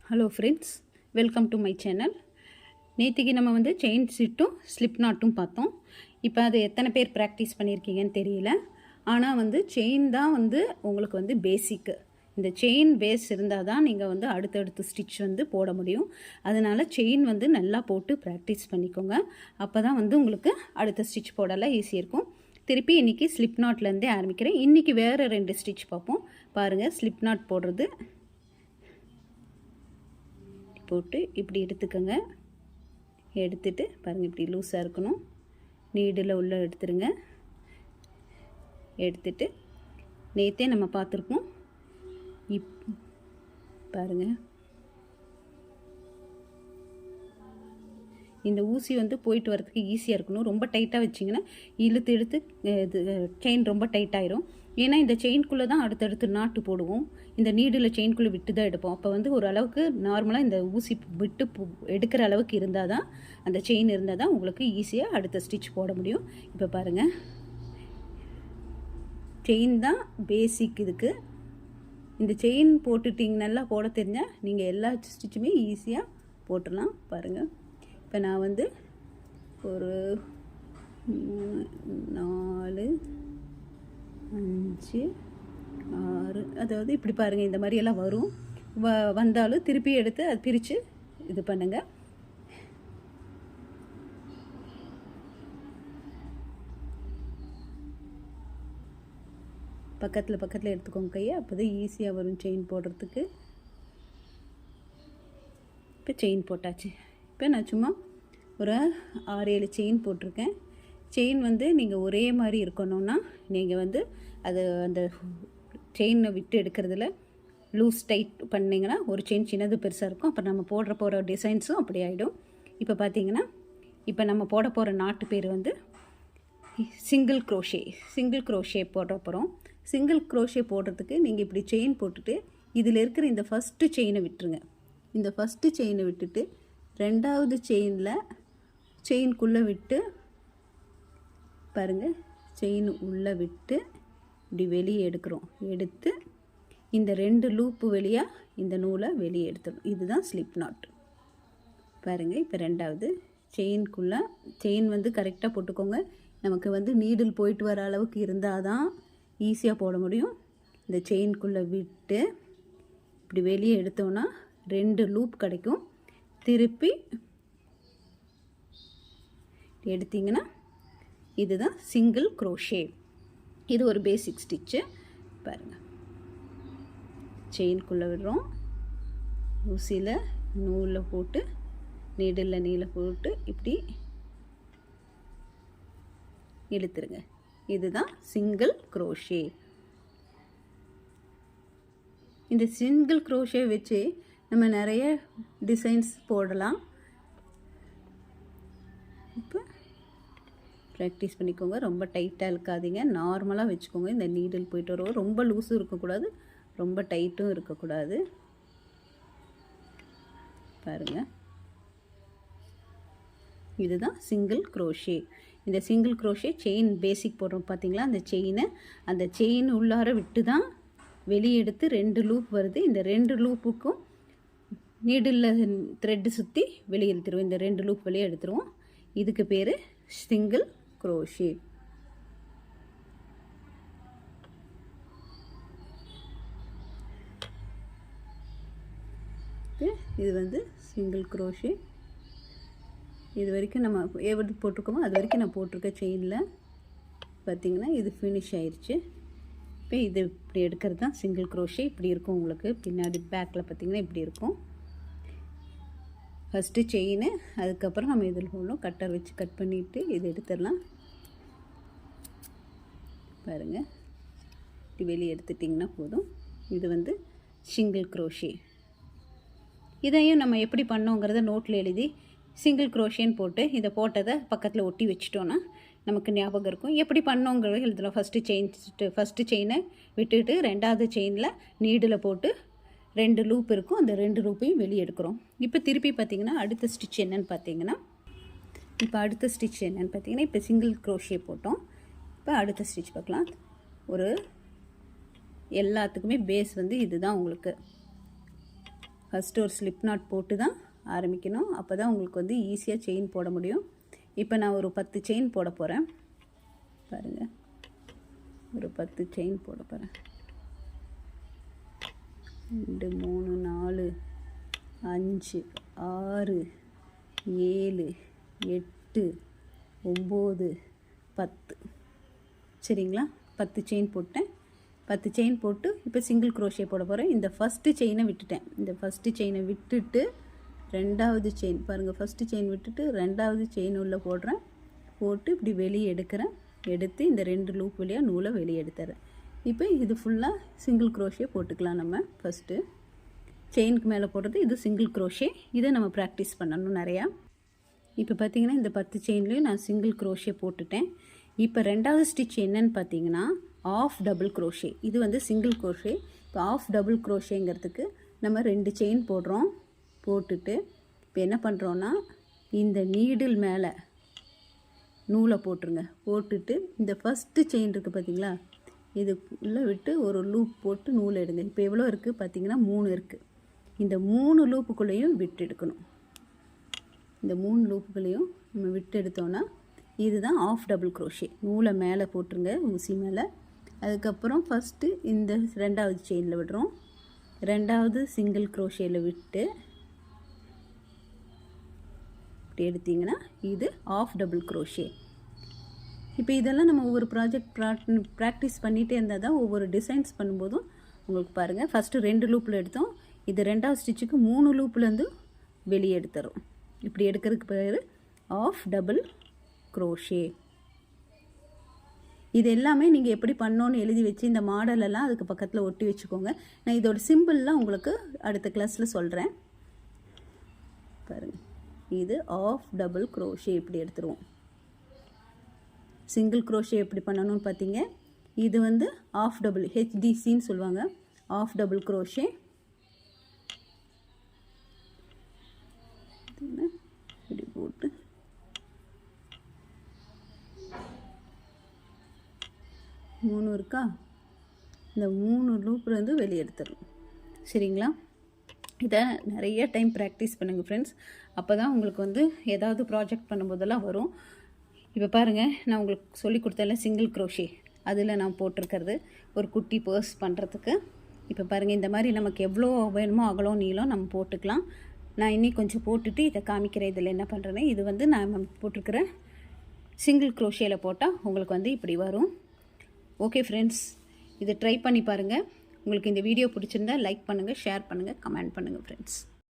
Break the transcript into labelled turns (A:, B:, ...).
A: Hello friends, welcome to my channel. நேற்றுக்கு நம்ம வந்து செயின் சிட்டும் ஸ்லிப் நாட்டும் பார்த்தோம். இப்போ அது எத்தனை பேர் ப்ராக்டிஸ் பண்ணியிருக்கீங்கன்னு தெரியல. ஆனால் வந்து செயின் தான் வந்து உங்களுக்கு வந்து பேசிக்கு. இந்த செயின் பேஸ் இருந்தால் தான் நீங்கள் வந்து அடுத்தடுத்து ஸ்டிச் வந்து போட முடியும். அதனால் செயின் வந்து நல்லா போட்டு ப்ராக்டிஸ் பண்ணிக்கோங்க. அப்போ தான் வந்து உங்களுக்கு அடுத்த ஸ்டிச் போடலாம் ஈஸியாக இருக்கும். திருப்பி இன்றைக்கி ஸ்லிப் நாட்லேருந்தே ஆரம்பிக்கிறேன். இன்றைக்கி வேறு 2 ஸ்டிச் பார்ப்போம். பாருங்கள், ஸ்லிப் நாட் போடுறது போட்டு இப்படி எடுத்துக்கோங்க. எடுத்துட்டு பாருங்கள், இப்படி லூஸாக இருக்கணும். நீடில் உள்ளே எடுத்துருங்க. எடுத்துட்டு நேற்றே நம்ம பார்த்துருக்கோம். பாருங்கள், இந்த ஊசி வந்து போயிட்டு வரதுக்கு ஈஸியாக இருக்கணும். ரொம்ப டைட்டாக வச்சிங்கன்னா இழுத்து இழுத்து இது செயின் ரொம்ப டைட்டாயிரும். ஏன்னா இந்த செயின்குள்ளே தான் அடுத்தடுத்து நாட்டு போடுவோம். இந்த நீடில் செயின்குள்ளே விட்டு தான் எடுப்போம். அப்போ வந்து ஓரளவுக்கு நார்மலாக இந்த ஊசி விட்டு எடுக்கிற அளவுக்கு இருந்தால் தான், அந்த செயின் இருந்தால் தான் உங்களுக்கு ஈஸியாக அடுத்த ஸ்டிச் போட முடியும். இப்போ பாருங்கள், செயின் தான் பேசிக். இதுக்கு இந்த செயின் போட்டுட்டிங்க, நல்லா போட தெரிஞ்சால் நீங்கள் எல்லா ஸ்டிச்சுமே ஈஸியாக போட்டுடலாம். பாருங்கள், இப்போ நான் வந்து ஒரு 4 5 6, அதாவது இப்படி பாருங்கள், இந்த மாதிரியெல்லாம் வரும். வந்தாலும் திருப்பி எடுத்து அது பிரித்து இது பண்ணுங்கள். பக்கத்தில் எடுத்துக்கோங்க கையை, அப்போ தான் ஈஸியாக வரும் செயின் போடுறதுக்கு. இப்போ செயின் போட்டாச்சு. இப்போ நான் சும்மா ஒரு 6-7 செயின் போட்டிருக்கேன். செயின் வந்து நீங்கள் ஒரே மாதிரி இருக்கணும்னா நீங்கள் வந்து அது அந்த செயினை விட்டு எடுக்கிறதுல லூஸ் டைட் பண்ணிங்கன்னா ஒரு செயின் சின்னது பெருசாக இருக்கும். அப்போ நம்ம போகிற டிசைன்ஸும் அப்படி ஆகிடும். இப்போ பார்த்தீங்கன்னா, இப்போ நம்ம போட போகிற நாட்டு பேர் வந்து சிங்கிள் க்ரோஷே போட போகிறோம். சிங்கிள் க்ரோஷே போடுறதுக்கு நீங்கள் இப்படி செயின் போட்டுட்டு இதில் இருக்கிற இந்த ஃபஸ்ட்டு செயினை விட்டுருங்க. இந்த ஃபஸ்ட்டு செயினை விட்டுட்டு 2வது செயின்குள்ளே விட்டு பாருங்கள், செயின் உள்ளே விட்டு இப்படி வெளியே எடுக்கிறோம். எடுத்து இந்த 2 லூப்பு வழியாக இந்த நூலை வெளியே எடுத்துடும். இதுதான் ஸ்லிப் நாட். பாருங்கள், இப்போ 2வது செயின்குள்ளே செயின் வந்து கரெக்டாக போட்டுக்கோங்க. நமக்கு வந்து நீடில் போயிட்டு வர அளவுக்கு இருந்தால் தான் ஈஸியாக போட முடியும். இந்த செயின்குள்ளே விட்டு இப்படி வெளியே எடுத்தோன்னா 2 லூப் கிடைக்கும். திருப்பி எடுத்திங்கன்னா இதுதான் சிங்கிள் க்ரோஷே. இது ஒரு பேசிக் ஸ்டிச்சு. பாருங்கள், செயின்குள்ளே விடுறோம், ஊசியில் நூலில் போட்டு நீடில் போட்டு இப்படி இழுத்துருங்க. இதுதான் சிங்கிள் க்ரோஷே. இந்த சிங்கிள் க்ரோஷே வச்சு நம்ம நிறைய டிசைன்ஸ் போடலாம். இப்போ ப்ராக்டிஸ் பண்ணிக்கோங்க. ரொம்ப டைட்டாக இருக்காதீங்க, நார்மலாக வச்சுக்கோங்க. இந்த நீடில் போயிட்டு வரும். ரொம்ப லூஸும் இருக்கக்கூடாது, ரொம்ப டைட்டும் இருக்கக்கூடாது. பாருங்கள், இதுதான் சிங்கிள் க்ரோஷே. இந்த சிங்கிள் க்ரோஷே செயின் பேசிக் போடுறோம் பார்த்தீங்களா? அந்த செயின் உள்ளார விட்டு தான் வெளியே எடுத்து 2 லூப் வருது. இந்த 2 லூப்புக்கும் நீடில் த்ரெட்டு சுற்றி வெளியே எடுத்துருவோம். இந்த 2 லூப் வெளியே எடுத்துருவோம். இதுக்கு பேர் சிங்கிள் க்ரோஷே. இது வந்து சிங்கிள் க்ரோஷே. இது வரைக்கும் நம்ம எவ்வளோ போட்டிருக்கோமோ அது வரைக்கும் நான் போட்டிருக்கேன். செயினில் பார்த்திங்கன்னா இது ஃபினிஷ் ஆயிடுச்சு. இப்போ இது இப்படி எடுக்கிறது தான் சிங்கிள் க்ரோஷே. இப்படி இருக்கும் உங்களுக்கு பின்னாடி பேக்கில் பார்த்திங்கன்னா இப்படி இருக்கும். ஃபஸ்ட்டு செயின், அதுக்கப்புறம் நம்ம இதில் போடணும். கட்டர் வச்சு கட் பண்ணிவிட்டு இது எடுத்துடலாம். பாருங்கள், இப்படி வெளியே எடுத்துட்டிங்கன்னா போதும். இது வந்து சிங்கிள் க்ரோஷே. இதையும் நம்ம எப்படி பண்ணோங்கிறத நோட்டில் எழுதி சிங்கிள் க்ரோஷேன்னு போட்டு இதை போட்டதை பக்கத்தில் ஒட்டி வச்சிட்டோன்னா நமக்கு ஞாபகம் இருக்கும். எப்படி பண்ணோங்கிறத எழுதலாம். ஃபஸ்ட்டு செயினை விட்டுட்டு 2வது செயினில் நீடில் போட்டு 2 லூப் இருக்கும். அந்த 2 லூப்பையும் வெளியே எடுக்கிறோம். இப்போ திருப்பி பார்த்திங்கன்னா அடுத்த ஸ்டிச் என்னென்னு பார்த்தீங்கன்னா, இப்போ சிங்கிள் க்ரோஷே போட்டோம். இப்போ அடுத்த ஸ்டிச் பார்க்கலாம். ஒரு எல்லாத்துக்குமே பேஸ் வந்து இதுதான் உங்களுக்கு. ஃபஸ்ட்டு ஒரு ஸ்லிப் நாட் போட்டு தான் ஆரம்பிக்கணும். அப்போ தான் உங்களுக்கு வந்து ஈஸியாக செயின் போட முடியும். இப்போ நான் ஒரு 10 செயின் போட போகிறேன். பாருங்கள், ஒரு 10 செயின் போட போகிறேன். 2 3 4 5 6 7 8 9 10. சரிங்களா? 10 செயின் போட்டேன். 10 செயின் போட்டு இப்போ சிங்கிள் க்ரோஷே போட போகிறேன். இந்த ஃபஸ்ட்டு செயினை விட்டுட்டேன். இந்த ஃபஸ்ட்டு செயினை விட்டுட்டு ரெண்டாவது செயின் பாருங்கள், ஃபஸ்ட்டு செயின் விட்டுட்டு ரெண்டாவது செயின் உள்ளே போடுறேன். போட்டு இப்படி வெளியே எடுக்கிறேன். எடுத்து இந்த 2 லூப் வழியாக நூலை வெளியே எடுத்துறேன். இப்போ இது ஃபுல்லாக சிங்கிள் க்ரோஷே போட்டுக்கலாம். நம்ம ஃபஸ்ட்டு செயினுக்கு மேலே போடுறது இது சிங்கிள் க்ரோஷே. இதை நம்ம ப்ராக்டிஸ் பண்ணணும் நிறையா. இப்போ பார்த்திங்கன்னா இந்த 10 செயின்லேயும் நான் சிங்கிள் க்ரோஷே போட்டுட்டேன். இப்போ ரெண்டாவது ஸ்டிச் என்னன்னு பார்த்தீங்கன்னா ஆஃப் டபுள் க்ரோஷே. இது வந்து சிங்கிள் க்ரோஷே. இப்போ ஆஃப் டபுள் க்ரோஷேங்கிறதுக்கு நம்ம 2 செயின் போடுறோம். போட்டுட்டு இப்போ என்ன பண்ணுறோன்னா இந்த நீடில் மேலே நூலை போட்டுருங்க. போட்டுட்டு இந்த ஃபஸ்ட்டு செயின் இருக்குது பார்த்தீங்களா, இது உள்ளே விட்டு ஒரு லூப் போட்டு நூலை எடுங்க. இப்போ எவ்வளோ இருக்குது பார்த்தீங்கன்னா 3 இருக்குது. இந்த 3 லூப்புக்குள்ளேயும் விட்டு எடுக்கணும். இந்த 3 லூப்புகளையும் நம்ம விட்டு எடுத்தோன்னா இதுதான் ஆஃப் டபுள் க்ரோஷே. நூலை மேலே போட்டுருங்க, ஊசி மேலே. அதுக்கப்புறம் ஃபஸ்ட்டு இந்த ரெண்டாவது செயினில் விடுறோம். ரெண்டாவது சிங்கிள் க்ரோஷேயில் விட்டு இப்படி எடுத்திங்கன்னா இது ஆஃப் டபுள் க்ரோஷே. இப்போ இதெல்லாம் நம்ம ஒவ்வொரு ப்ராக்டிஸ் பண்ணிகிட்டே இருந்தால் தான் ஒவ்வொரு டிசைன்ஸ் பண்ணும்போதும் உங்களுக்கு பாருங்கள். ஃபஸ்ட்டு 2 லூப்பில் எடுத்தோம். இது ரெண்டாவது ஸ்டிச்சுக்கு 3 லூப்லேருந்து வெளியே எடுத்துறோம். இப்படி எடுக்கிறதுக்கு பேர் ஆஃப் டபுள் க்ரோஷே. இது எல்லாமே நீங்கள் எப்படி பண்ணோன்னு எழுதி வச்சு இந்த மாடலெல்லாம் அதுக்கு பக்கத்தில் ஒட்டி வச்சுக்கோங்க. நான் இதோட சிம்பிள்லாம் உங்களுக்கு அடுத்த கிளாஸில் சொல்கிறேன். பாருங்கள், இது ஆஃப் டபுள் க்ரோஷே இப்படி எடுத்துருவோம். சிங்கிள் க்ரோஷே எப்படி பண்ணணும்னு பார்த்தீங்க. இது வந்து ஆஃப் டபுள் ஹெச்டிசின்னு சொல்லுவாங்க. ஆஃப் டபுள் க்ரோஷே இப்படி போட்டு மூணு இருக்கா, இந்த 3 லூப்லேருந்து வெளியே எடுத்துடணும். சரிங்களா? இதை நிறைய டைம் ப்ராக்டிஸ் பண்ணுங்கள் ஃப்ரெண்ட்ஸ். அப்போ தான் உங்களுக்கு வந்து ஏதாவது ப்ராஜெக்ட் பண்ணும்போதெல்லாம் வரும். இப்போ பாருங்கள், நான் உங்களுக்கு சொல்லி கொடுத்தேன்ல சிங்கிள் க்ரோஷே, அதில் நான் போட்டிருக்கிறது ஒரு குட்டி பர்ஸ் பண்ணுறதுக்கு. இப்போ பாருங்கள், இந்த மாதிரி நமக்கு எவ்வளோ வேணுமோ அகலம் நீளம் நம்ம போட்டுக்கலாம். நான் இன்னும் கொஞ்சம் போட்டுட்டு இதை காமிக்கிறேன். இதில் என்ன பண்ணுறேன்னு, இது வந்து நான் போட்டிருக்கிற சிங்கிள் க்ரோஷேயில் போட்டால் உங்களுக்கு வந்து இப்படி வரும். ஓகே ஃப்ரெண்ட்ஸ், இதை ட்ரை பண்ணி பாருங்கள். உங்களுக்கு இந்த வீடியோ பிடிச்சிருந்தா லைக் பண்ணுங்கள், ஷேர் பண்ணுங்கள், கமெண்ட் பண்ணுங்கள் ஃப்ரெண்ட்ஸ்.